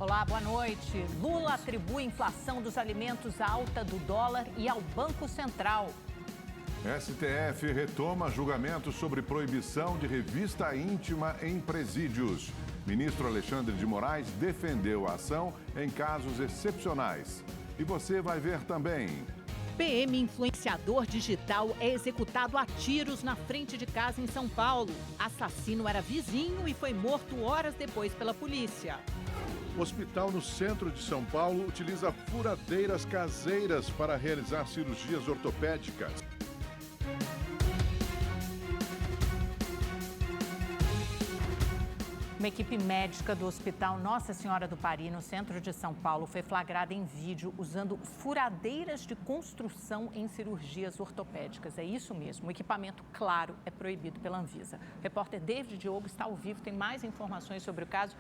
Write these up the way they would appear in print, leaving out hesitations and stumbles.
Olá, boa noite. Lula atribui a inflação dos alimentos à alta do dólar e ao Banco Central. STF retoma julgamento sobre proibição de revista íntima em presídios. Ministro Alexandre de Moraes defendeu a ação em casos excepcionais. E você vai ver também. PM influenciador digital é executado a tiros na frente de casa em São Paulo. Assassino era vizinho e foi morto horas depois pela polícia. O hospital no centro de São Paulo utiliza furadeiras caseiras para realizar cirurgias ortopédicas. Uma equipe médica do Hospital Nossa Senhora do Pari, no centro de São Paulo, foi flagrada em vídeo usando furadeiras de construção em cirurgias ortopédicas. É isso mesmo, o equipamento, claro, é proibido pela Anvisa. O repórter David Diogo está ao vivo, tem mais informações sobre o caso.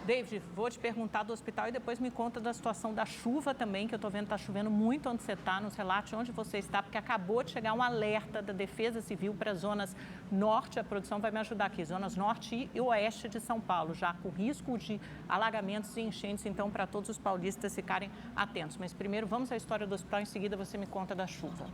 David, vou te perguntar do hospital e depois me conta da situação da chuva também, que eu estou vendo que está chovendo muito onde você está, nos relate onde você está, porque acabou de chegar um alerta da Defesa Civil para as zonas norte, a produção vai me ajudar aqui, zonas norte e oeste de São Paulo, já com risco de alagamentos e enchentes, então para todos os paulistas ficarem atentos. Mas primeiro vamos à história do hospital, em seguida você me conta da chuva.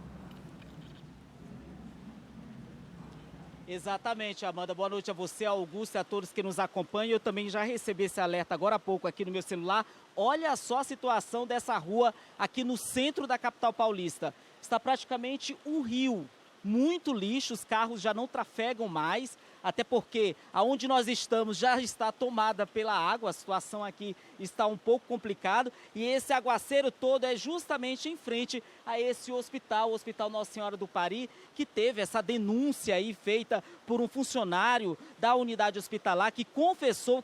Exatamente, Amanda. Boa noite a você, a Augusto e a todos que nos acompanham. Eu também já recebi esse alerta agora há pouco aqui no meu celular. Olha só a situação dessa rua aqui no centro da capital paulista. Está praticamente um rio. Muito lixo, os carros já não trafegam mais, até porque aonde nós estamos já está tomada pela água, a situação aqui está um pouco complicada e esse aguaceiro todo é justamente em frente a esse hospital, o Hospital Nossa Senhora do Pari, que teve essa denúncia aí feita por um funcionário da unidade hospitalar que confessou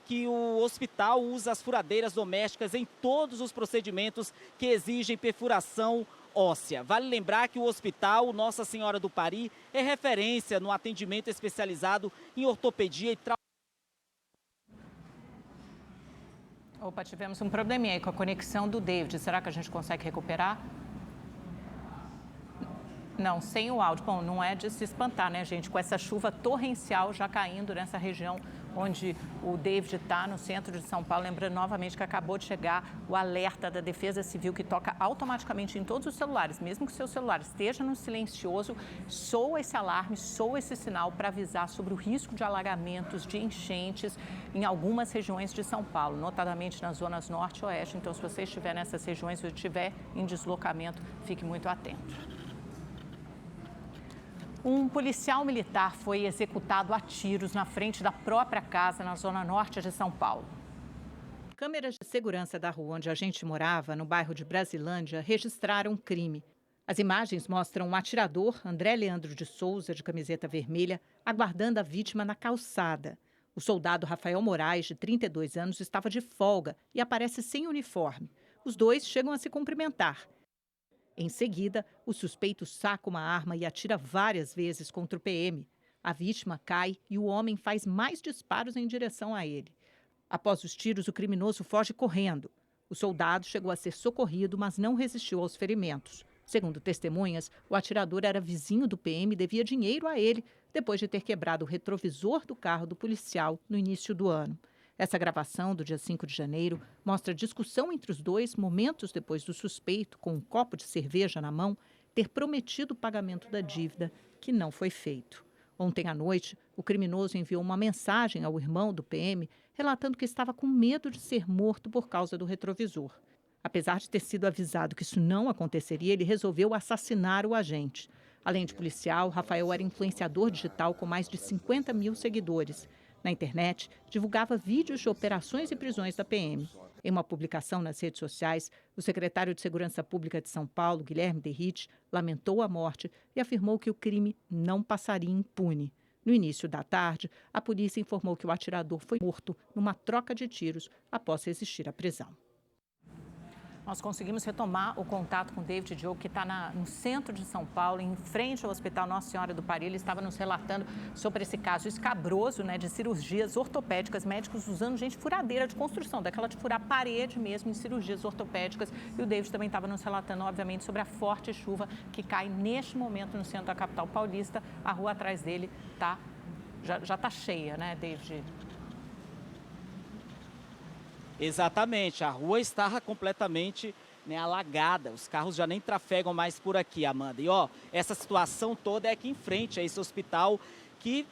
que o hospital usa as furadeiras domésticas em todos os procedimentos que exigem perfuração óssea. Vale lembrar que o Hospital Nossa Senhora do Pari é referência no atendimento especializado em ortopedia e Opa, tivemos um probleminha aí com a conexão do David. Será que a gente consegue recuperar? Não, sem o áudio. Bom, não é de se espantar, né, gente? Com essa chuva torrencial já caindo nessa região onde o David está, no centro de São Paulo. Lembrando novamente que acabou de chegar o alerta da Defesa Civil, que toca automaticamente em todos os celulares. Mesmo que o seu celular esteja no silencioso, soa esse alarme, soa esse sinal para avisar sobre o risco de alagamentos, de enchentes em algumas regiões de São Paulo, notadamente nas zonas norte e oeste. Então, se você estiver nessas regiões ou estiver em deslocamento, fique muito atento. Um policial militar foi executado a tiros na frente da própria casa, na zona norte de São Paulo. Câmeras de segurança da rua onde a gente morava, no bairro de Brasilândia, registraram um crime. As imagens mostram um atirador, André Leandro de Souza, de camiseta vermelha, aguardando a vítima na calçada. O soldado Rafael Moraes, de 32 anos, estava de folga e aparece sem uniforme. Os dois chegam a se cumprimentar. Em seguida, o suspeito saca uma arma e atira várias vezes contra o PM. A vítima cai e o homem faz mais disparos em direção a ele. Após os tiros, o criminoso foge correndo. O soldado chegou a ser socorrido, mas não resistiu aos ferimentos. Segundo testemunhas, o atirador era vizinho do PM e devia dinheiro a ele, depois de ter quebrado o retrovisor do carro do policial no início do ano. Essa gravação, do dia 5 de janeiro, mostra discussão entre os dois momentos depois do suspeito, com um copo de cerveja na mão, ter prometido o pagamento da dívida, que não foi feito. Ontem à noite, o criminoso enviou uma mensagem ao irmão do PM, relatando que estava com medo de ser morto por causa do retrovisor. Apesar de ter sido avisado que isso não aconteceria, ele resolveu assassinar o agente. Além de policial, Rafael era influenciador digital com mais de 50 mil seguidores. Na internet, divulgava vídeos de operações e prisões da PM. Em uma publicação nas redes sociais, o secretário de Segurança Pública de São Paulo, Guilherme Derrite, lamentou a morte e afirmou que o crime não passaria impune. No início da tarde, a polícia informou que o atirador foi morto numa troca de tiros após resistir à prisão. Nós conseguimos retomar o contato com o David Diogo, que está no centro de São Paulo, em frente ao Hospital Nossa Senhora do Pari. Ele estava nos relatando sobre esse caso escabroso, né, de cirurgias ortopédicas, médicos usando, gente, furadeira de construção, daquela de furar parede mesmo em cirurgias ortopédicas. E o David também estava nos relatando, obviamente, sobre a forte chuva que cai neste momento no centro da capital paulista. A rua atrás dele já está cheia, né, David? Exatamente, a rua está completamente, né, alagada, os carros já nem trafegam mais por aqui, Amanda. E essa situação toda é aqui em frente a esse hospital que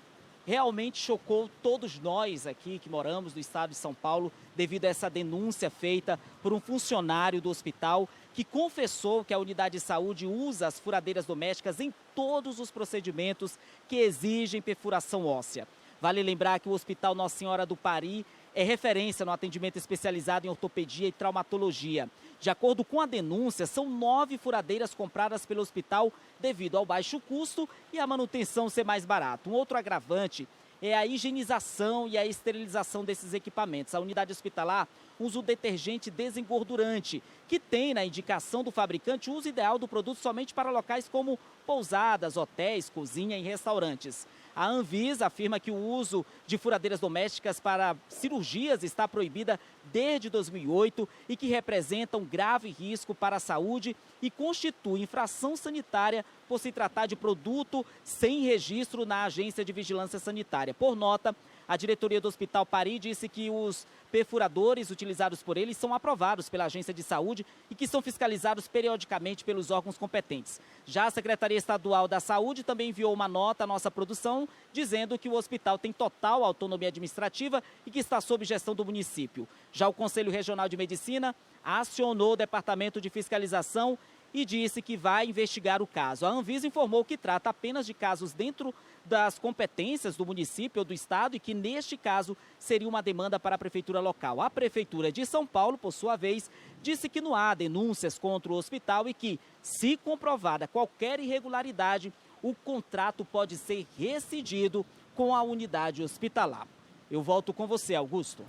realmente chocou todos nós aqui que moramos no estado de São Paulo devido a essa denúncia feita por um funcionário do hospital que confessou que a unidade de saúde usa as furadeiras domésticas em todos os procedimentos que exigem perfuração óssea. Vale lembrar que o Hospital Nossa Senhora do Pari é referência no atendimento especializado em ortopedia e traumatologia. De acordo com a denúncia, são 9 furadeiras compradas pelo hospital devido ao baixo custo e a manutenção ser mais barata. Um outro agravante é a higienização e a esterilização desses equipamentos. A unidade hospitalar usa o detergente desengordurante, que tem na indicação do fabricante o uso ideal do produto somente para locais como pousadas, hotéis, cozinha e restaurantes. A Anvisa afirma que o uso de furadeiras domésticas para cirurgias está proibida desde 2008 e que representa um grave risco para a saúde e constitui infração sanitária por se tratar de produto sem registro na Agência de Vigilância Sanitária. Por nota, a diretoria do Hospital Pari disse que os perfuradores utilizados por eles são aprovados pela Agência de Saúde e que são fiscalizados periodicamente pelos órgãos competentes. Já a Secretaria Estadual da Saúde também enviou uma nota à nossa produção, dizendo que o hospital tem total autonomia administrativa e que está sob gestão do município. Já o Conselho Regional de Medicina acionou o Departamento de Fiscalização e disse que vai investigar o caso. A Anvisa informou que trata apenas de casos dentro das competências do município ou do estado e que, neste caso, seria uma demanda para a prefeitura local. A Prefeitura de São Paulo, por sua vez, disse que não há denúncias contra o hospital e que, se comprovada qualquer irregularidade, o contrato pode ser rescindido com a unidade hospitalar. Eu volto com você, Augusto.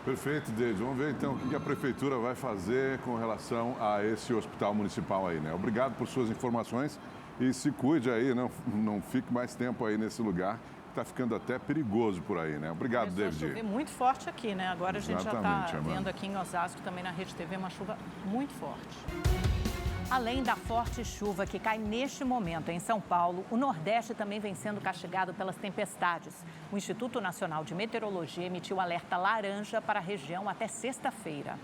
Perfeito, Deide. Vamos ver então o que a prefeitura vai fazer com relação a esse hospital municipal aí, né? Obrigado por suas informações e se cuide aí, não fique mais tempo aí nesse lugar. Está ficando até perigoso por aí, né? Obrigado, David. Começou a chover muito forte aqui, né? Agora a gente já está Amanda. vendo aqui em Osasco, também na Rede TV, uma chuva muito forte. Além da forte chuva que cai neste momento em São Paulo, o Nordeste também vem sendo castigado pelas tempestades. O Instituto Nacional de Meteorologia emitiu alerta laranja para a região até sexta-feira.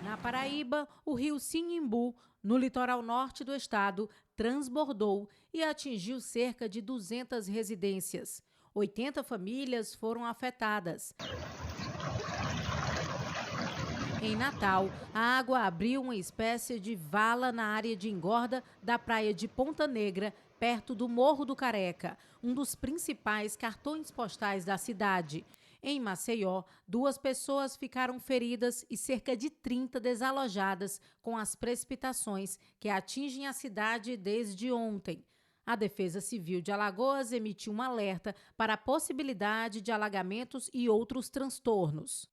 Na Paraíba, o rio Sinimbu, no litoral norte do estado, transbordou e atingiu cerca de 200 residências. 80 famílias foram afetadas. Em Natal, a água abriu uma espécie de vala na área de engorda da praia de Ponta Negra, perto do Morro do Careca, um dos principais cartões postais da cidade. Em Maceió, 2 pessoas ficaram feridas e cerca de 30 desalojadas com as precipitações que atingem a cidade desde ontem. A Defesa Civil de Alagoas emitiu um alerta para a possibilidade de alagamentos e outros transtornos.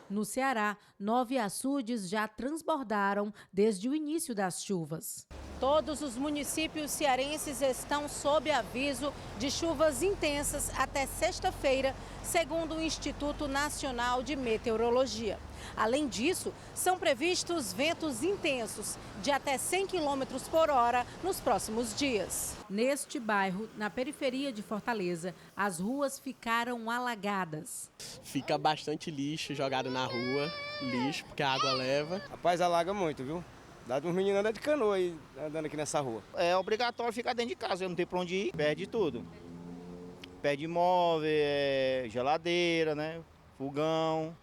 No Ceará, 9 açudes já transbordaram desde o início das chuvas. Todos os municípios cearenses estão sob aviso de chuvas intensas até sexta-feira, segundo o Instituto Nacional de Meteorologia. Além disso, são previstos ventos intensos de até 100 km por hora nos próximos dias. Neste bairro, na periferia de Fortaleza, as ruas ficaram alagadas. Fica bastante lixo jogado na rua, lixo, porque a água leva. Rapaz, alaga muito, viu? Dá uns meninos andando de canoa aí, andando aqui nessa rua. É obrigatório ficar dentro de casa, eu não tenho pra onde ir, perde tudo. Perde móvel, geladeira, né? Fogão.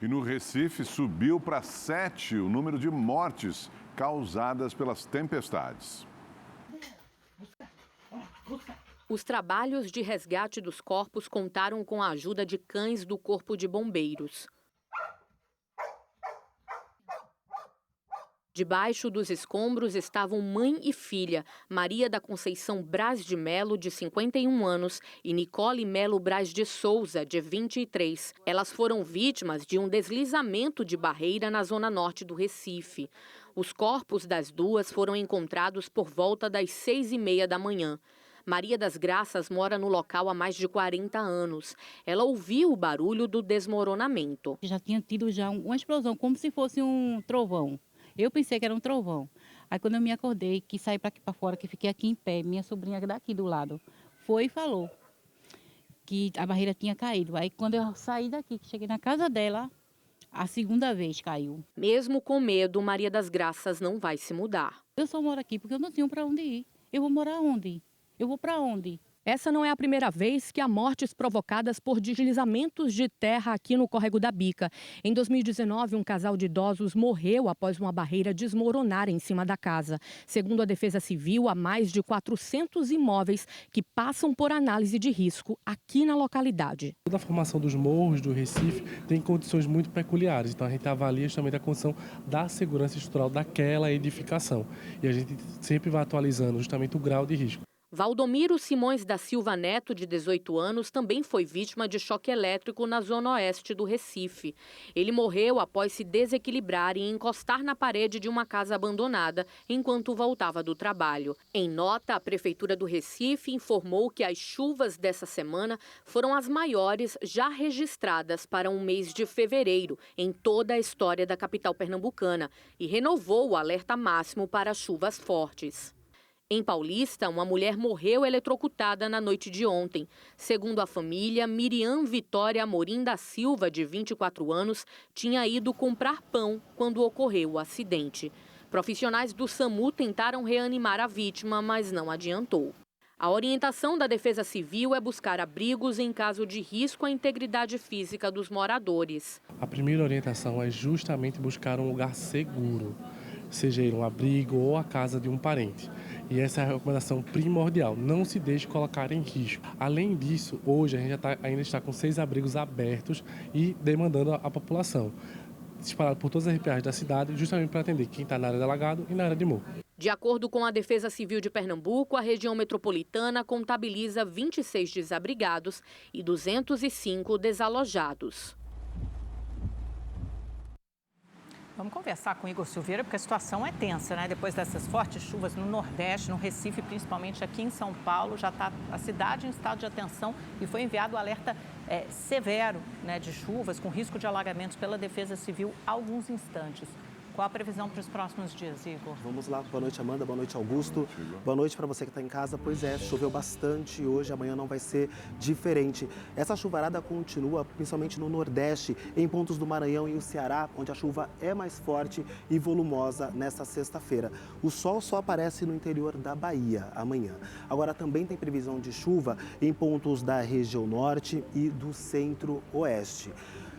E no Recife subiu para 7 o número de mortes causadas pelas tempestades. Os trabalhos de resgate dos corpos contaram com a ajuda de cães do Corpo de Bombeiros. Debaixo dos escombros estavam mãe e filha, Maria da Conceição Braz de Melo, de 51 anos, e Nicole Melo Braz de Souza, de 23. Elas foram vítimas de um deslizamento de barreira na zona norte do Recife. Os corpos das duas foram encontrados por volta das 6h30 da manhã. Maria das Graças mora no local há mais de 40 anos. Ela ouviu o barulho do desmoronamento. Já tinha tido uma explosão, como se fosse um trovão. Eu pensei que era um trovão. Aí quando eu me acordei, que saí para aqui para fora, que fiquei aqui em pé, minha sobrinha daqui do lado, foi e falou que a barreira tinha caído. Aí quando eu saí daqui, que cheguei na casa dela, a segunda vez caiu. Mesmo com medo, Maria das Graças não vai se mudar. Eu só moro aqui porque eu não tenho para onde ir. Eu vou morar onde? Eu vou para onde? Essa não é a primeira vez que há mortes provocadas por deslizamentos de terra aqui no Córrego da Bica. Em 2019, um casal de idosos morreu após uma barreira desmoronar em cima da casa. Segundo a Defesa Civil, há mais de 400 imóveis que passam por análise de risco aqui na localidade. Toda a formação dos morros do Recife tem condições muito peculiares, então a gente avalia justamente a condição da segurança estrutural daquela edificação. E a gente sempre vai atualizando justamente o grau de risco. Valdomiro Simões da Silva Neto, de 18 anos, também foi vítima de choque elétrico na zona oeste do Recife. Ele morreu após se desequilibrar e encostar na parede de uma casa abandonada enquanto voltava do trabalho. Em nota, a Prefeitura do Recife informou que as chuvas dessa semana foram as maiores já registradas para um mês de fevereiro em toda a história da capital pernambucana e renovou o alerta máximo para chuvas fortes. Em Paulista, uma mulher morreu eletrocutada na noite de ontem. Segundo a família, Miriam Vitória Amorim da Silva, de 24 anos, tinha ido comprar pão quando ocorreu o acidente. Profissionais do SAMU tentaram reanimar a vítima, mas não adiantou. A orientação da Defesa Civil é buscar abrigos em caso de risco à integridade física dos moradores. A primeira orientação é justamente buscar um lugar seguro, seja ele um abrigo ou a casa de um parente. E essa é a recomendação primordial, não se deixe colocar em risco. Além disso, hoje a gente ainda está com 6 abrigos abertos e demandando a população, espalhado por todas as RPAs da cidade, justamente para atender quem está na área de alagado e na área de morro. De acordo com a Defesa Civil de Pernambuco, a região metropolitana contabiliza 26 desabrigados e 205 desalojados. Vamos conversar com o Igor Silveira, porque a situação é tensa, né? Depois dessas fortes chuvas no Nordeste, no Recife, principalmente aqui em São Paulo, já está a cidade em estado de atenção e foi enviado o alerta severo, né, de chuvas com risco de alagamentos pela Defesa Civil há alguns instantes. Qual a previsão para os próximos dias, Igor? Vamos lá. Boa noite, Amanda. Boa noite, Augusto. Boa noite para você que está em casa. Pois é, choveu bastante hoje, amanhã não vai ser diferente. Essa chuvarada continua, principalmente no Nordeste, em pontos do Maranhão e o Ceará, onde a chuva é mais forte e volumosa nesta sexta-feira. O sol só aparece no interior da Bahia amanhã. Agora também tem previsão de chuva em pontos da região norte e do centro-oeste.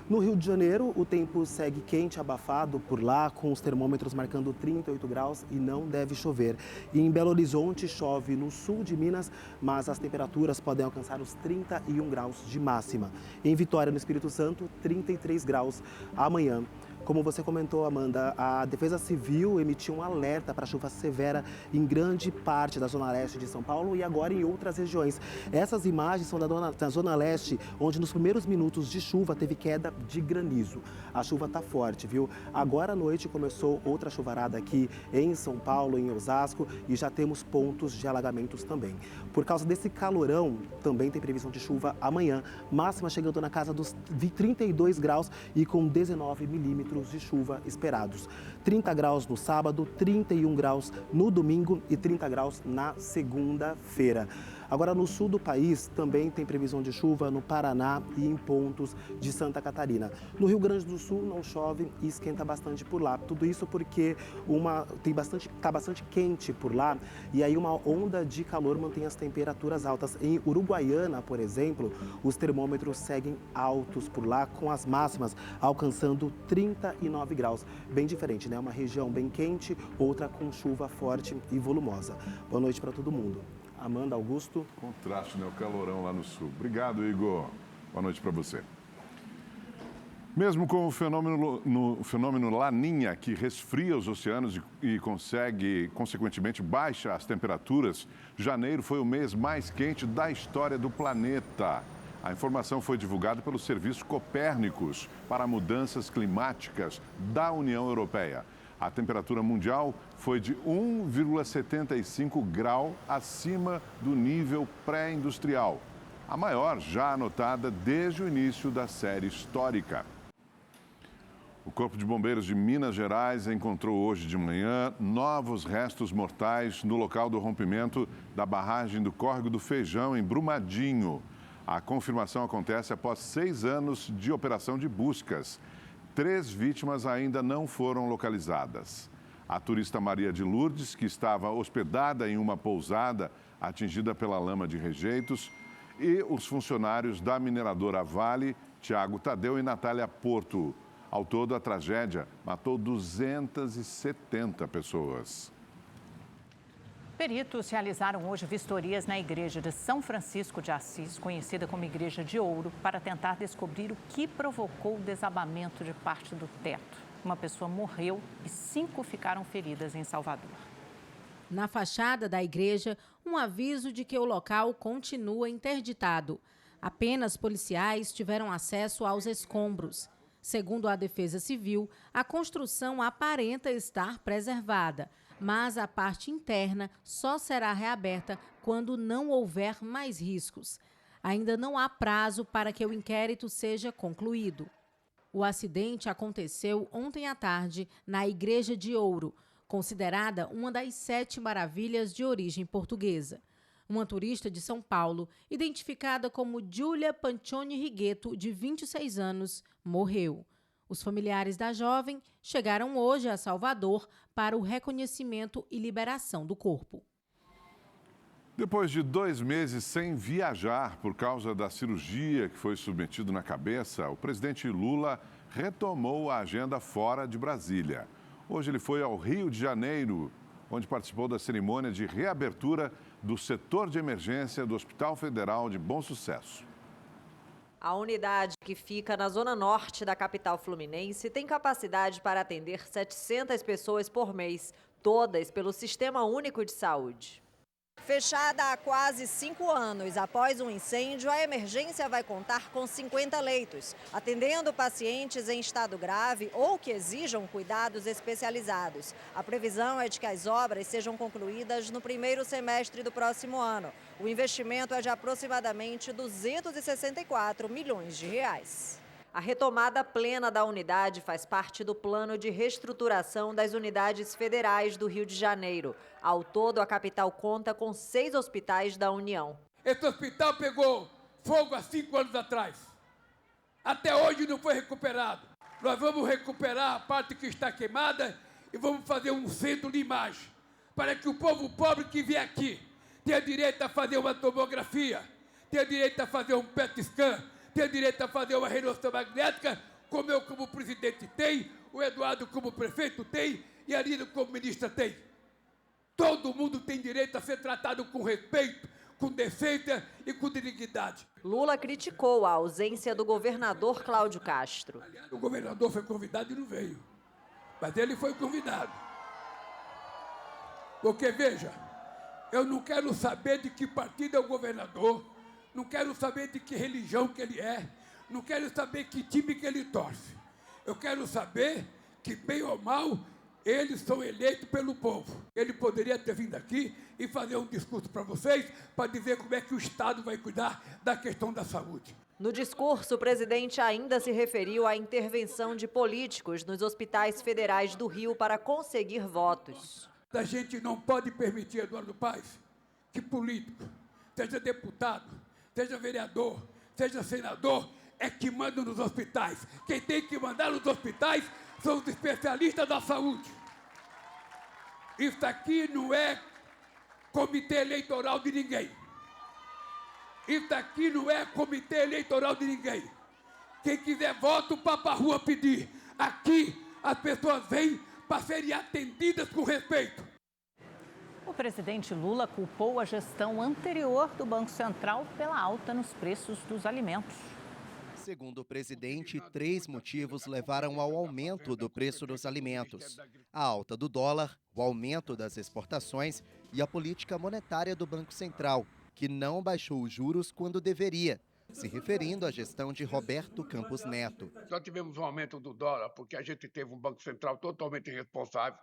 No Rio de Janeiro, o tempo segue quente, abafado por lá, com os termômetros marcando 38 graus e não deve chover. E em Belo Horizonte chove no sul de Minas, mas as temperaturas podem alcançar os 31 graus de máxima. Em Vitória, no Espírito Santo, 33 graus amanhã. Como você comentou, Amanda, a Defesa Civil emitiu um alerta para chuva severa em grande parte da Zona Leste de São Paulo e agora em outras regiões. Essas imagens são da Zona Leste, onde nos primeiros minutos de chuva teve queda de granizo. A chuva está forte, viu? Agora à noite começou outra chuvarada aqui em São Paulo, em Osasco, e já temos pontos de alagamentos também. Por causa desse calorão, também tem previsão de chuva amanhã, máxima chegando na casa dos 32 graus e com 19 milímetros de chuva esperados. 30 graus no sábado, 31 graus no domingo e 30 graus na segunda-feira. Agora, no sul do país, também tem previsão de chuva no Paraná e em pontos de Santa Catarina. No Rio Grande do Sul não chove e esquenta bastante por lá. Tudo isso porque está bastante quente por lá e aí uma onda de calor mantém as temperaturas altas. Em Uruguaiana, por exemplo, os termômetros seguem altos por lá, com as máximas alcançando 39 graus. Bem diferente, né? Uma região bem quente, outra com chuva forte e volumosa. Boa noite para todo mundo. Amanda, Augusto. Contraste, né? O calorão lá no sul. Obrigado, Igor. Boa noite para você. Mesmo com o fenômeno Laninha, que resfria os oceanos e consequentemente, baixa as temperaturas, janeiro foi o mês mais quente da história do planeta. A informação foi divulgada pelo Serviço Copérnicos para Mudanças Climáticas da União Europeia. A temperatura mundial foi de 1,75 grau acima do nível pré-industrial, a maior já anotada desde o início da série histórica. O Corpo de Bombeiros de Minas Gerais encontrou hoje de manhã novos restos mortais no local do rompimento da barragem do Córrego do Feijão, em Brumadinho. A confirmação acontece após 6 anos de operação de buscas. 3 vítimas ainda não foram localizadas. A turista Maria de Lourdes, que estava hospedada em uma pousada atingida pela lama de rejeitos, e os funcionários da mineradora Vale, Tiago Tadeu e Natália Porto. Ao todo, a tragédia matou 270 pessoas. Peritos realizaram hoje vistorias na igreja de São Francisco de Assis, conhecida como Igreja de Ouro, para tentar descobrir o que provocou o desabamento de parte do teto. Uma pessoa morreu e 5 ficaram feridas em Salvador. Na fachada da igreja, um aviso de que o local continua interditado. Apenas policiais tiveram acesso aos escombros. Segundo a Defesa Civil, a construção aparenta estar preservada, mas a parte interna só será reaberta quando não houver mais riscos. Ainda não há prazo para que o inquérito seja concluído. O acidente aconteceu ontem à tarde na Igreja de Ouro, considerada uma das 7 maravilhas de origem portuguesa. Uma turista de São Paulo, identificada como Júlia Pancioni Rigueto, de 26 anos, morreu. Os familiares da jovem chegaram hoje a Salvador para o reconhecimento e liberação do corpo. Depois de 2 meses sem viajar por causa da cirurgia que foi submetido na cabeça, o presidente Lula retomou a agenda fora de Brasília. Hoje ele foi ao Rio de Janeiro, onde participou da cerimônia de reabertura do setor de emergência do Hospital Federal de Bom Sucesso. A unidade, que fica na zona norte da capital fluminense, tem capacidade para atender 700 pessoas por mês, todas pelo Sistema Único de Saúde. Fechada há quase 5 anos após um incêndio, a emergência vai contar com 50 leitos, atendendo pacientes em estado grave ou que exijam cuidados especializados. A previsão é de que as obras sejam concluídas no primeiro semestre do próximo ano. O investimento é de aproximadamente 264 milhões de reais. A retomada plena da unidade faz parte do plano de reestruturação das unidades federais do Rio de Janeiro. Ao todo, a capital conta com 6 hospitais da União. Esse hospital pegou fogo há 5 anos atrás. Até hoje não foi recuperado. Nós vamos recuperar a parte que está queimada e vamos fazer um centro de imagem, para que o povo pobre que vier aqui tenha direito a fazer uma tomografia, tenha direito a fazer um PET scan, tem direito a fazer uma ressonância magnética, como eu como presidente tem, o Eduardo como prefeito tem e a Lina como ministra tem. Todo mundo tem direito a ser tratado com respeito, com decência e com dignidade. Lula criticou a ausência do governador Cláudio Castro. O governador foi convidado e não veio, mas ele foi convidado. Porque, veja, eu não quero saber de que partido é o governador, não quero saber de que religião que ele é, não quero saber que time que ele torce. Eu quero saber que, bem ou mal, eles são eleitos pelo povo. Ele poderia ter vindo aqui e fazer um discurso para vocês, para dizer como é que o Estado vai cuidar da questão da saúde. No discurso, o presidente ainda se referiu à intervenção de políticos nos hospitais federais do Rio para conseguir votos. A gente não pode permitir, Eduardo Paes, que político, seja deputado, seja vereador, seja senador, é que manda nos hospitais. Quem tem que mandar nos hospitais são os especialistas da saúde. Isso aqui não é comitê eleitoral de ninguém. Isso aqui não é comitê eleitoral de ninguém. Quem quiser voto, para a rua pedir. Aqui as pessoas vêm para serem atendidas com respeito. O presidente Lula culpou a gestão anterior do Banco Central pela alta nos preços dos alimentos. Segundo o presidente, 3 motivos levaram ao aumento do preço dos alimentos: a alta do dólar, o aumento das exportações e a política monetária do Banco Central, que não baixou os juros quando deveria, se referindo à gestão de Roberto Campos Neto. Nós tivemos um aumento do dólar porque a gente teve um Banco Central totalmente irresponsável,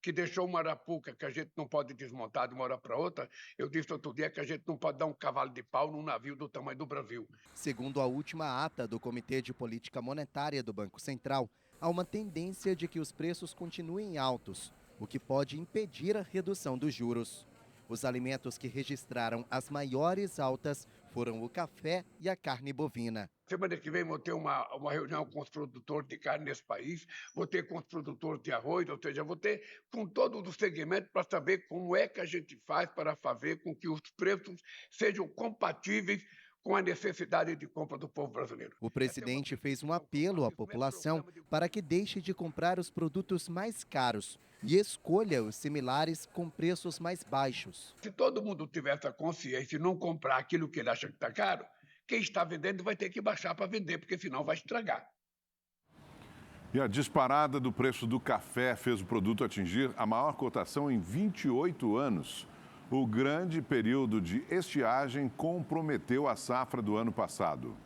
que deixou uma arapuca que a gente não pode desmontar de uma hora para outra. Eu disse outro dia que a gente não pode dar um cavalo de pau num navio do tamanho do Brasil. Segundo a última ata do Comitê de Política Monetária do Banco Central, há uma tendência de que os preços continuem altos, o que pode impedir a redução dos juros. Os alimentos que registraram as maiores altas foram o café e a carne bovina. Semana que vem vou ter uma reunião com os produtores de carne nesse país, vou ter com os produtores de arroz, ou seja, vou ter com todo o segmento para saber como é que a gente faz para fazer com que os preços sejam compatíveis com a necessidade de compra do povo brasileiro. O presidente fez um apelo à população para que deixe de comprar os produtos mais caros e escolha os similares com preços mais baixos. Se todo mundo tiver essa consciência e não comprar aquilo que ele acha que está caro, quem está vendendo vai ter que baixar para vender, porque senão vai estragar. E a disparada do preço do café fez o produto atingir a maior cotação em 28 anos. O grande período de estiagem comprometeu a safra do ano passado.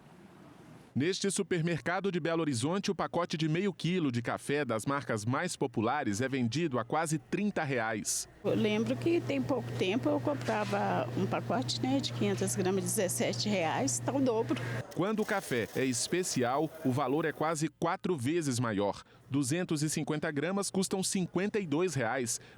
Neste supermercado de Belo Horizonte, o pacote de meio quilo de café das marcas mais populares é vendido a quase R$30. Eu lembro que tem pouco tempo eu comprava um pacote de 500 gramas, R$17, está o dobro. Quando o café é especial, o valor é quase 4 vezes maior. 250 gramas custam R$ 52,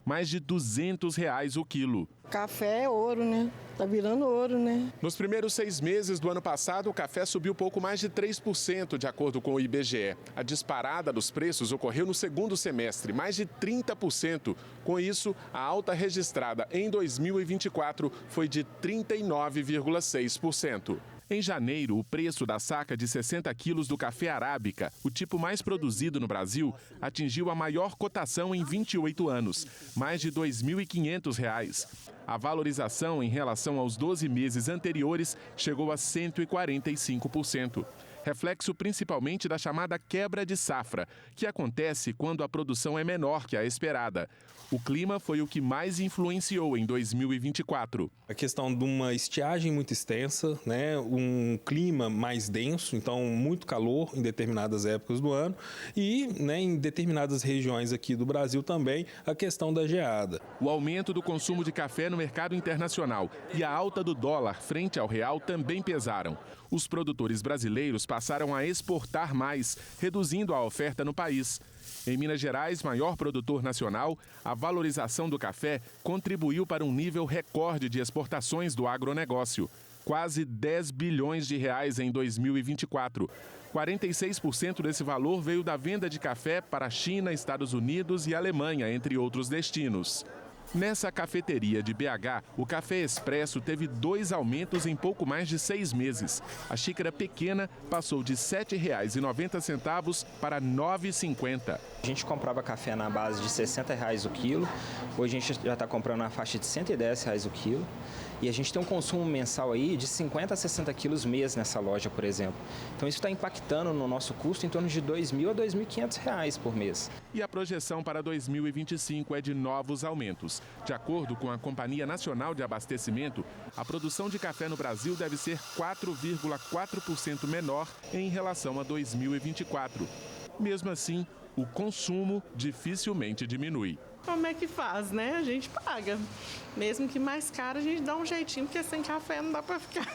mais de R$200 o quilo. Café é ouro, né? Tá virando ouro, né? Nos primeiros 6 meses do ano passado, o café subiu pouco mais de 3%, de acordo com o IBGE. A disparada dos preços ocorreu no segundo semestre, mais de 30%. Com isso, a alta registrada em 2024 foi de 39,6%. Em janeiro, o preço da saca de 60 quilos do café arábica, o tipo mais produzido no Brasil, atingiu a maior cotação em 28 anos, mais de R$ 2.500. A valorização em relação aos 12 meses anteriores chegou a 145%. Reflexo principalmente da chamada quebra de safra, que acontece quando a produção é menor que a esperada. O clima foi o que mais influenciou em 2024. A questão de uma estiagem muito extensa, um clima mais denso, então muito calor em determinadas épocas do ano e em determinadas regiões aqui do Brasil também a questão da geada. O aumento do consumo de café no mercado internacional e a alta do dólar frente ao real também pesaram. Os produtores brasileiros passaram a exportar mais, reduzindo a oferta no país. Em Minas Gerais, maior produtor nacional, a valorização do café contribuiu para um nível recorde de exportações do agronegócio. Quase R$10 bilhões em 2024. 46% desse valor veio da venda de café para a China, Estados Unidos e Alemanha, entre outros destinos. Nessa cafeteria de BH, o café expresso teve 2 aumentos em pouco mais de 6 meses. A xícara pequena passou de R$ 7,90 para R$ 9,50. A gente comprava café na base de R$ 60 o quilo, hoje a gente já está comprando na faixa de R$ 110 o quilo. E a gente tem um consumo mensal aí de 50 a 60 quilos mês nessa loja, por exemplo. Então isso está impactando no nosso custo em torno de R$ 2.000 a R$ 2.500 por mês. E a projeção para 2025 é de novos aumentos. De acordo com a Companhia Nacional de Abastecimento, a produção de café no Brasil deve ser 4,4% menor em relação a 2024. Mesmo assim, o consumo dificilmente diminui. Como é que faz, né? A gente paga. Mesmo que mais caro, a gente dá um jeitinho, porque sem café não dá para ficar.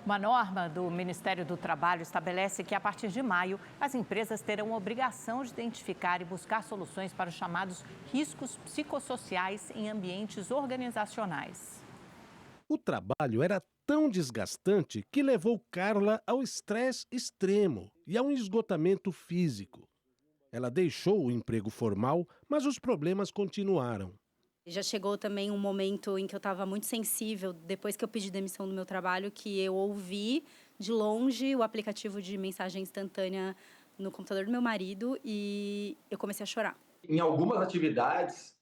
Uma norma do Ministério do Trabalho estabelece que, a partir de maio, as empresas terão a obrigação de identificar e buscar soluções para os chamados riscos psicossociais em ambientes organizacionais. O trabalho era tão desgastante que levou Carla ao estresse extremo e a um esgotamento físico. Ela deixou o emprego formal, mas os problemas continuaram. Já chegou também um momento em que eu estava muito sensível, depois que eu pedi demissão do meu trabalho, que eu ouvi de longe o aplicativo de mensagem instantânea no computador do meu marido e eu comecei a chorar. Em algumas atividades,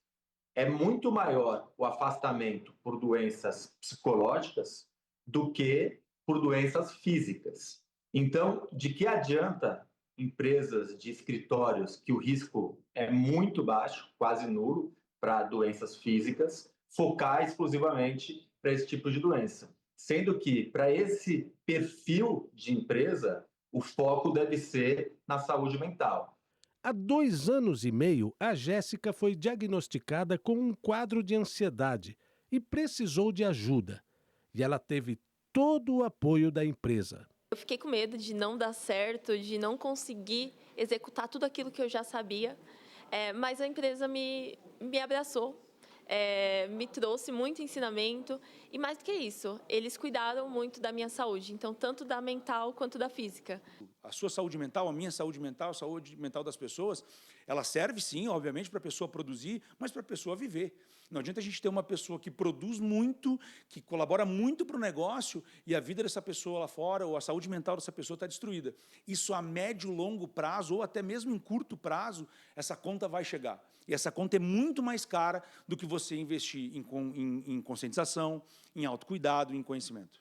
é muito maior o afastamento por doenças psicológicas do que por doenças físicas. Então, de que adianta empresas de escritórios que o risco é muito baixo, quase nulo, para doenças físicas, focar exclusivamente para esse tipo de doença. Sendo que, para esse perfil de empresa, o foco deve ser na saúde mental. Há 2 anos e meio, a Jéssica foi diagnosticada com um quadro de ansiedade e precisou de ajuda. E ela teve todo o apoio da empresa. Eu fiquei com medo de não dar certo, de não conseguir executar tudo aquilo que eu já sabia, mas a empresa me abraçou, me trouxe muito ensinamento E mais do que isso, eles cuidaram muito da minha saúde, então tanto da mental quanto da física. A sua saúde mental, a minha saúde mental, a saúde mental das pessoas, ela serve sim, obviamente, para a pessoa produzir, mas para a pessoa viver. Não adianta a gente ter uma pessoa que produz muito, que colabora muito para o negócio e a vida dessa pessoa lá fora, ou a saúde mental dessa pessoa está destruída. Isso a médio e longo prazo, ou até mesmo em curto prazo, essa conta vai chegar. E essa conta é muito mais cara do que você investir em conscientização, em autocuidado, em conhecimento.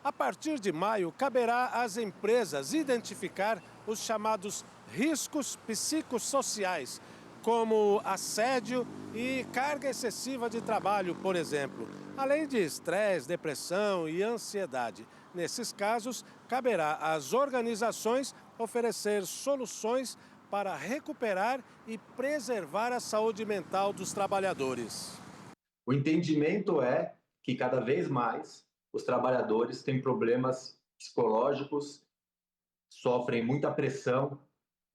A partir de maio, caberá às empresas identificar os chamados riscos psicossociais, como assédio e carga excessiva de trabalho, por exemplo, além de estresse, depressão e ansiedade. Nesses casos, caberá às organizações oferecer soluções para recuperar e preservar a saúde mental dos trabalhadores. O entendimento é que cada vez mais os trabalhadores têm problemas psicológicos, sofrem muita pressão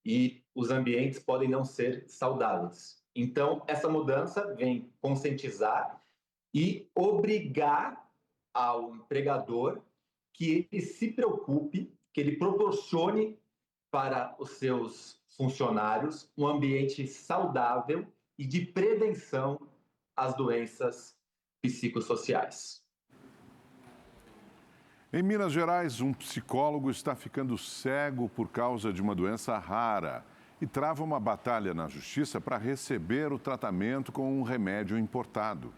e os ambientes podem não ser saudáveis. Então, essa mudança vem conscientizar e obrigar ao empregador que ele se preocupe, que ele proporcione para os seus funcionários um ambiente saudável e de prevenção às doenças psicossociais. Em Minas Gerais, um psicólogo está ficando cego por causa de uma doença rara e trava uma batalha na justiça para receber o tratamento com um remédio importado.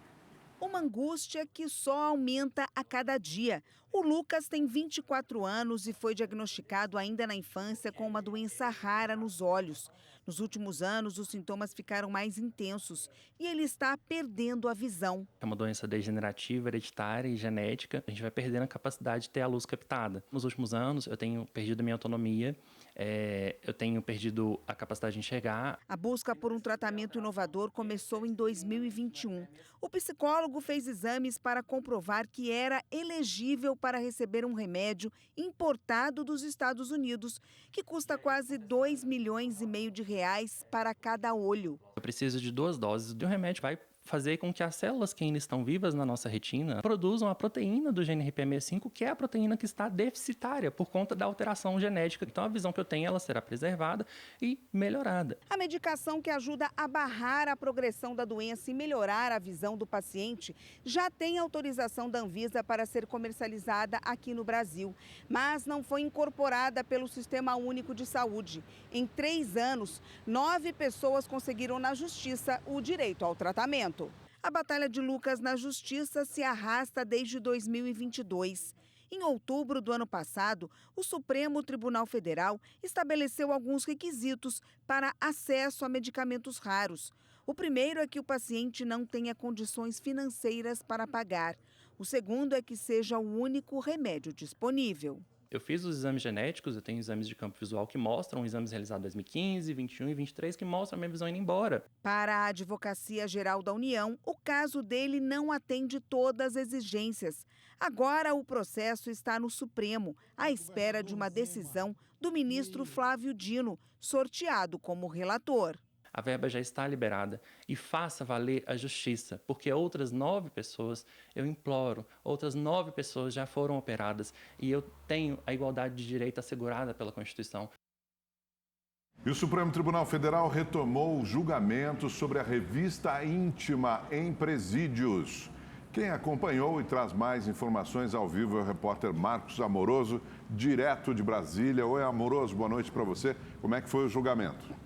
Uma angústia que só aumenta a cada dia. O Lucas tem 24 anos e foi diagnosticado ainda na infância com uma doença rara nos olhos. Nos últimos anos, os sintomas ficaram mais intensos e ele está perdendo a visão. É uma doença degenerativa, hereditária e genética. A gente vai perdendo a capacidade de ter a luz captada. Nos últimos anos, eu tenho perdido a minha autonomia, eu tenho perdido a capacidade de enxergar. A busca por um tratamento inovador começou em 2021. O psicólogo fez exames para comprovar que era elegível para receber um remédio importado dos Estados Unidos, que custa quase 2,5 milhões de reais para cada olho. Eu preciso de 2 doses de um remédio que vai fazer com que as células que ainda estão vivas na nossa retina produzam a proteína do GNRP65, que é a proteína que está deficitária por conta da alteração genética. Então a visão que eu tenho, ela será preservada e melhorada. A medicação que ajuda a barrar a progressão da doença e melhorar a visão do paciente já tem autorização da Anvisa para ser comercializada aqui no Brasil, mas não foi incorporada pelo Sistema Único de Saúde. Em 3 anos, 9 pessoas conseguiram na justiça o direito ao tratamento. A batalha de Lucas na justiça se arrasta desde 2022. Em outubro do ano passado, o Supremo Tribunal Federal estabeleceu alguns requisitos para acesso a medicamentos raros. O primeiro é que o paciente não tenha condições financeiras para pagar. O segundo é que seja o único remédio disponível. Eu fiz os exames genéticos, eu tenho exames de campo visual que mostram exames realizados em 2015, 21 e 23 que mostram a minha visão indo embora. Para a Advocacia Geral da União, o caso dele não atende todas as exigências. Agora o processo está no Supremo, à espera de uma decisão do ministro Flávio Dino, sorteado como relator. A verba já está liberada e faça valer a justiça, porque outras 9 pessoas, eu imploro, outras 9 pessoas já foram operadas e eu tenho a igualdade de direito assegurada pela Constituição. E o Supremo Tribunal Federal retomou o julgamento sobre a revista íntima em presídios. Quem acompanhou e traz mais informações ao vivo é o repórter Marcos Amoroso, direto de Brasília. Oi, Amoroso, boa noite para você. Como é que foi o julgamento?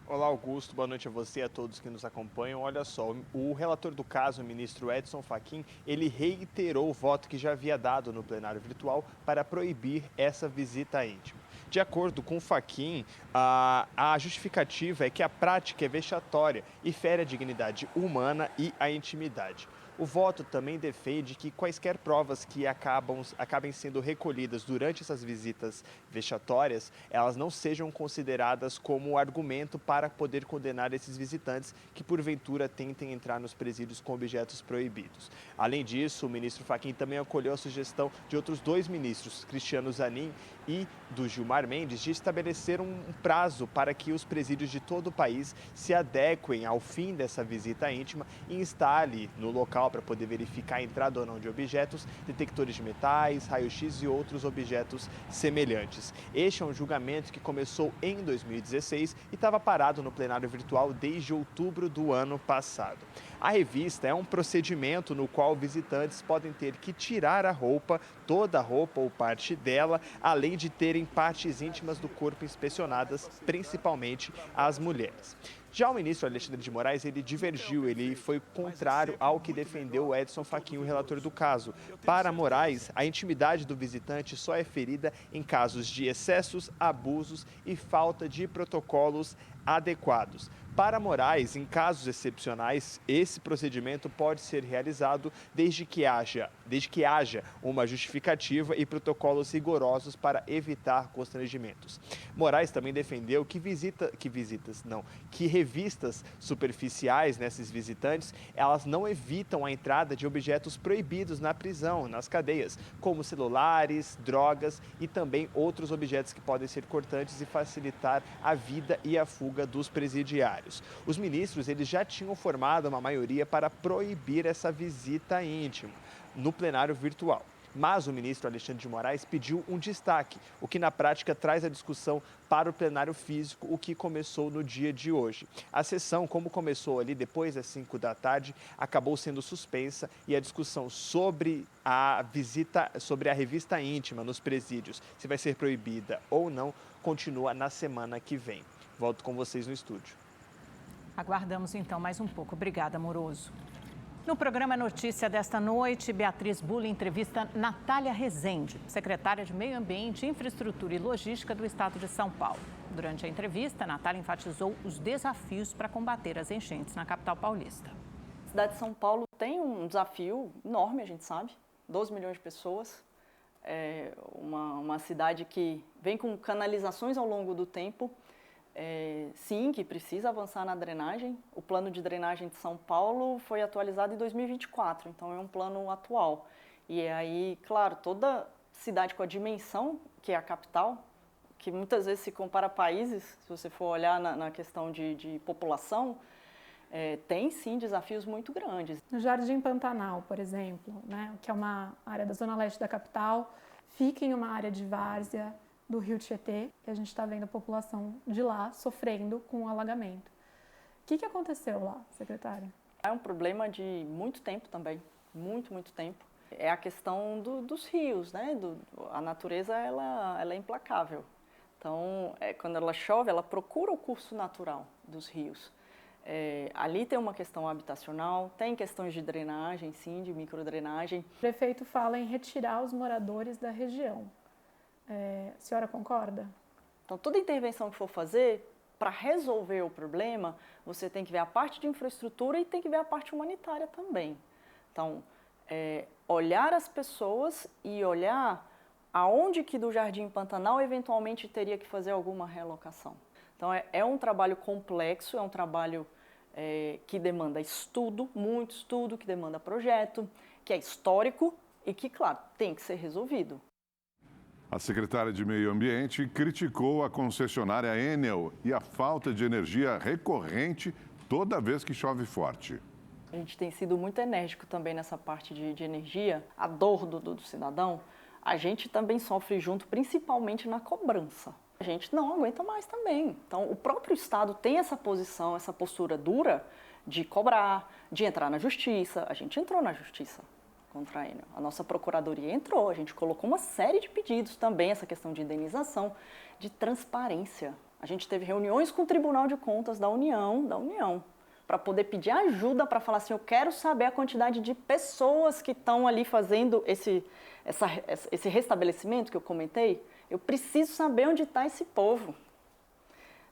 Olá, Augusto. Boa noite a você e a todos que nos acompanham. Olha só, o relator do caso, o ministro Edson Fachin, ele reiterou o voto que já havia dado no plenário virtual para proibir essa visita íntima. De acordo com Fachin, a justificativa é que a prática é vexatória e fere a dignidade humana e a intimidade. O voto também defende que quaisquer provas que acabem sendo recolhidas durante essas visitas vexatórias, elas não sejam consideradas como argumento para poder condenar esses visitantes que porventura tentem entrar nos presídios com objetos proibidos. Além disso, o ministro Fachin também acolheu a sugestão de outros 2 ministros, Cristiano Zanin e do Gilmar Mendes, de estabelecer um prazo para que os presídios de todo o país se adequem ao fim dessa visita íntima e instale no local para poder verificar a entrada ou não de objetos, detectores de metais, raio-x e outros objetos semelhantes. Este é um julgamento que começou em 2016 e estava parado no plenário virtual desde outubro do ano passado. A revista é um procedimento no qual visitantes podem ter que tirar a roupa, toda a roupa ou parte dela, além de terem partes íntimas do corpo inspecionadas, principalmente as mulheres. Já o ministro Alexandre de Moraes, ele divergiu, ele foi contrário ao que defendeu o Edson Fachin, o relator do caso. Para Moraes, a intimidade do visitante só é ferida em casos de excessos, abusos e falta de protocolos adequados. Para Moraes, em casos excepcionais, esse procedimento pode ser realizado desde que haja uma justificativa e protocolos rigorosos para evitar constrangimentos. Moraes também defendeu que revistas superficiais nesses visitantes, elas não evitam a entrada de objetos proibidos na prisão, nas cadeias, como celulares, drogas e também outros objetos que podem ser cortantes e facilitar a vida e a fuga dos presidiários. Os ministros, eles já tinham formado uma maioria para proibir essa visita íntima no plenário virtual. Mas o ministro Alexandre de Moraes pediu um destaque, o que na prática traz a discussão para o plenário físico, o que começou no dia de hoje. A sessão, como começou ali depois das 5 da tarde, acabou sendo suspensa e a discussão sobre a revista íntima nos presídios, se vai ser proibida ou não, continua na semana que vem. Volto com vocês no estúdio. Aguardamos então mais um pouco. Obrigada, Moroso. No programa Notícia desta noite, Beatriz Bula entrevista Natália Rezende, secretária de Meio Ambiente, Infraestrutura e Logística do Estado de São Paulo. Durante a entrevista, Natália enfatizou os desafios para combater as enchentes na capital paulista. A cidade de São Paulo tem um desafio enorme, a gente sabe, 12 milhões de pessoas. É uma cidade que vem com canalizações ao longo do tempo. Sim, que precisa avançar na drenagem. O plano de drenagem de São Paulo foi atualizado em 2024, então é um plano atual. E aí, claro, toda cidade com a dimensão que é a capital, que muitas vezes se compara a países, se você for olhar na questão de população, tem sim desafios muito grandes. No Jardim Pantanal, por exemplo, né, que é uma área da zona leste da capital, fica em uma área de várzea do Rio Tietê, que a gente está vendo a população de lá sofrendo com o alagamento. O que aconteceu lá, secretária? É um problema de muito tempo também, muito tempo. É a questão dos rios, né? A natureza ela é implacável. Então, quando ela chove, ela procura o curso natural dos rios. Ali tem uma questão habitacional, tem questões de drenagem, sim, de microdrenagem. O prefeito fala em retirar os moradores da região. A senhora concorda? Então, toda intervenção que for fazer, para resolver o problema, você tem que ver a parte de infraestrutura e tem que ver a parte humanitária também. Então, olhar as pessoas e olhar aonde que do Jardim Pantanal eventualmente teria que fazer alguma realocação. Então, é um trabalho complexo, é um trabalho que demanda estudo, muito estudo, que demanda projeto, que é histórico e que, claro, tem que ser resolvido. A secretária de Meio Ambiente criticou a concessionária Enel e a falta de energia recorrente toda vez que chove forte. A gente tem sido muito enérgico também nessa parte de energia. A dor do cidadão, a gente também sofre junto, principalmente na cobrança. A gente não aguenta mais também. Então, o próprio Estado tem essa posição, essa postura dura de cobrar, de entrar na justiça. A gente entrou na justiça contra a Enel. A nossa procuradoria entrou, a gente colocou uma série de pedidos também, essa questão de indenização, de transparência. A gente teve reuniões com o Tribunal de Contas da União, para poder pedir ajuda, para falar assim, eu quero saber a quantidade de pessoas que estão ali fazendo esse restabelecimento que eu comentei. Eu preciso saber onde está esse povo.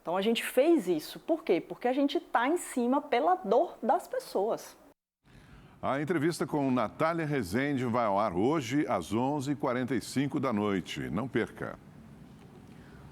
Então a gente fez isso. Por quê? Porque a gente está em cima pela dor das pessoas. A entrevista com Natália Rezende vai ao ar hoje às 11h45 da noite. Não perca.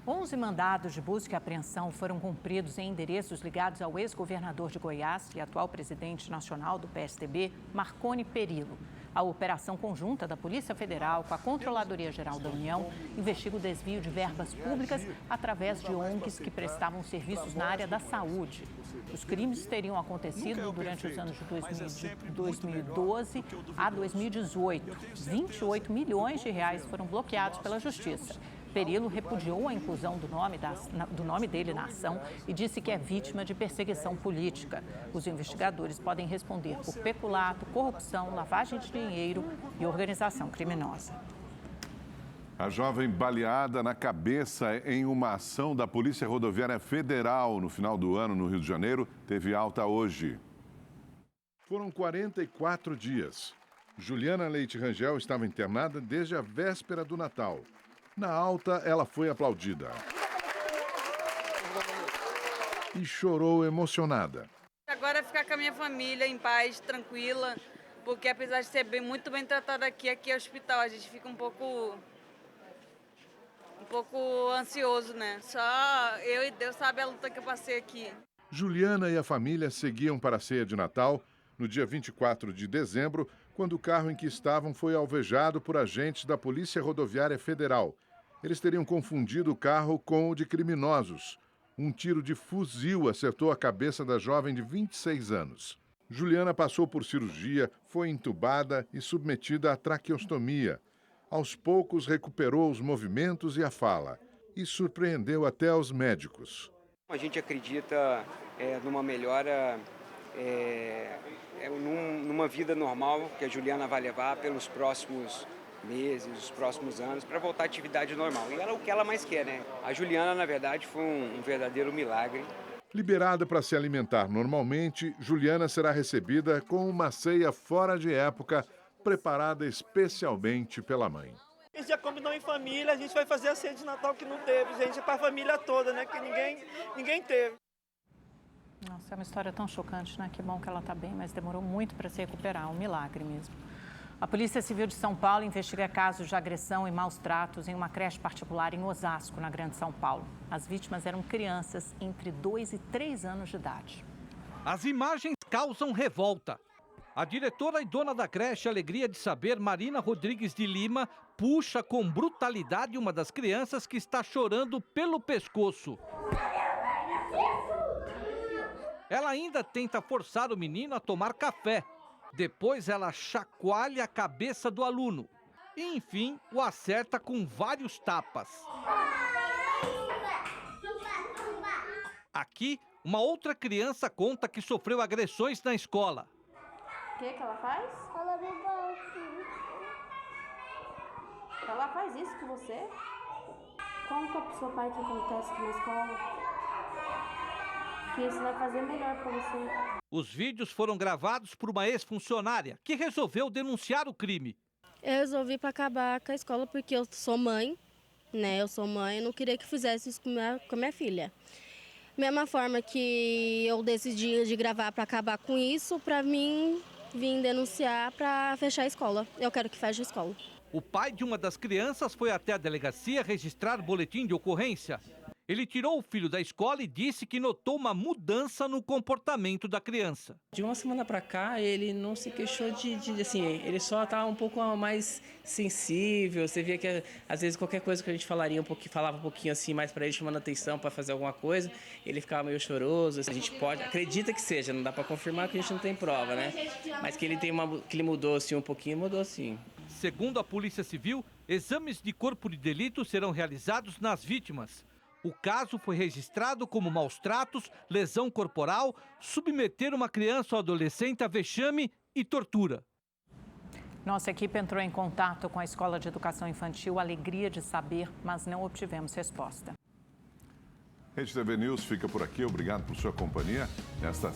11 mandados de busca e apreensão foram cumpridos em endereços ligados ao ex-governador de Goiás e atual presidente nacional do PSDB, Marconi Perillo. A operação conjunta da Polícia Federal com a Controladoria Geral da União investiga o desvio de verbas públicas através de ONGs que prestavam serviços na área da saúde. Os crimes teriam acontecido durante os anos de 2012 a 2018. 28 milhões de reais foram bloqueados pela Justiça. Perillo repudiou a inclusão do nome dele na ação e disse que é vítima de perseguição política. Os investigadores podem responder por peculato, corrupção, lavagem de dinheiro e organização criminosa. A jovem baleada na cabeça em uma ação da Polícia Rodoviária Federal no final do ano no Rio de Janeiro teve alta hoje. Foram 44 dias. Juliana Leite Rangel estava internada desde a véspera do Natal. Na alta, ela foi aplaudida. E chorou emocionada. Agora é ficar com a minha família em paz, tranquila, porque apesar de ser muito bem tratada aqui é hospital, a gente fica um pouco ansioso, né? Só eu e Deus sabe a luta que eu passei aqui. Juliana e a família seguiam para a ceia de Natal no dia 24 de dezembro, quando o carro em que estavam foi alvejado por agentes da Polícia Rodoviária Federal. Eles teriam confundido o carro com o de criminosos. Um tiro de fuzil acertou a cabeça da jovem de 26 anos. Juliana passou por cirurgia, foi entubada e submetida à traqueostomia. Aos poucos recuperou os movimentos e a fala. E surpreendeu até os médicos. A gente acredita numa melhora, numa vida normal que a Juliana vai levar pelos próximos meses, os próximos anos, para voltar à atividade normal. E ela o que ela mais quer, né? A Juliana, na verdade, foi um verdadeiro milagre. Liberada para se alimentar normalmente, Juliana será recebida com uma ceia fora de época, preparada especialmente pela mãe. A gente já combinou em família, a gente vai fazer a ceia de Natal que não teve, gente, é para a família toda, né? Que ninguém teve. Nossa, é uma história tão chocante, né? Que bom que ela está bem, mas demorou muito para se recuperar, um milagre mesmo. A Polícia Civil de São Paulo investiga casos de agressão e maus tratos em uma creche particular em Osasco, na Grande São Paulo. As vítimas eram crianças entre 2 e 3 anos de idade. As imagens causam revolta. A diretora e dona da creche Alegria de Saber, Marina Rodrigues de Lima, puxa com brutalidade uma das crianças que está chorando pelo pescoço. Ela ainda tenta forçar o menino a tomar café. Depois ela chacoalha a cabeça do aluno. E, enfim, o acerta com vários tapas. Aqui, uma outra criança conta que sofreu agressões na escola. O que ela faz? Ela me bate. Ela faz isso com você? Conta pro seu pai o que acontece aqui na escola. Que isso vai fazer melhor para você. Os vídeos foram gravados por uma ex-funcionária que resolveu denunciar o crime. Eu resolvi para acabar com a escola porque eu sou mãe, né? Eu sou mãe, eu não queria que fizesse isso com a minha filha. Mesma forma que eu decidi de gravar para acabar com isso, para mim vir denunciar para fechar a escola. Eu quero que feche a escola. O pai de uma das crianças foi até a delegacia registrar boletim de ocorrência. Ele tirou o filho da escola e disse que notou uma mudança no comportamento da criança. De uma semana para cá, ele não se queixou assim, ele só estava um pouco mais sensível. Você via que, às vezes, qualquer coisa que a gente falava um pouquinho assim, mais para ele, chamando atenção para fazer alguma coisa, ele ficava meio choroso. A gente acredita que seja, não dá para confirmar que a gente não tem prova, né? Mas que ele mudou assim um pouquinho, mudou sim. Segundo a Polícia Civil, exames de corpo de delito serão realizados nas vítimas. O caso foi registrado como maus tratos, lesão corporal, submeter uma criança ou adolescente a vexame e tortura. Nossa equipe entrou em contato com a Escola de Educação Infantil Alegria de Saber, mas não obtivemos resposta. Rede TV News fica por aqui. Obrigado por sua companhia. Nesta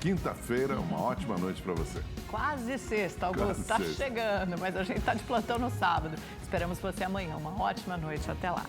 quinta-feira, uma ótima noite para você. Quase sexta, Augusto. Está chegando, mas a gente está de plantão no sábado. Esperamos você amanhã. Uma ótima noite. Até lá.